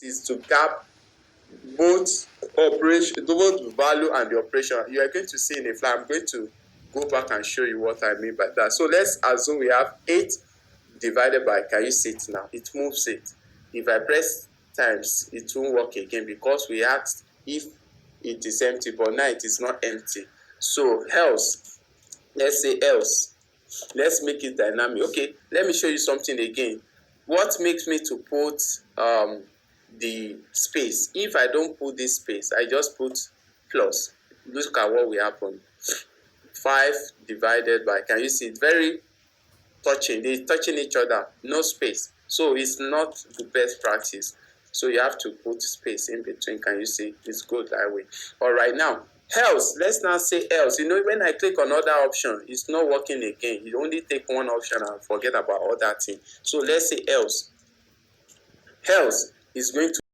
is to gap both operation, both value and the operation. You are going to see in a file. I'm going to go back and show you what I mean by that. So let's assume we have 8 divided by, can you see it now? It moves it. If I press times, it won't work again because we asked if it is empty, but now it is not empty. So else, let's say else. Let's make it dynamic. Okay, let me show you something again. What makes me to put the space? If I don't put this space, I just put plus. Look at what will happen. 5 divided by, can you see it? Very touching. They're touching each other, no space. So it's not the best practice. So you have to put space in between. Can you see? It's good that way. All right, now else. Let's now say else. You know, when I click on other option, it's not working again. You only take one option and forget about other thing. So let's say else. Else is going to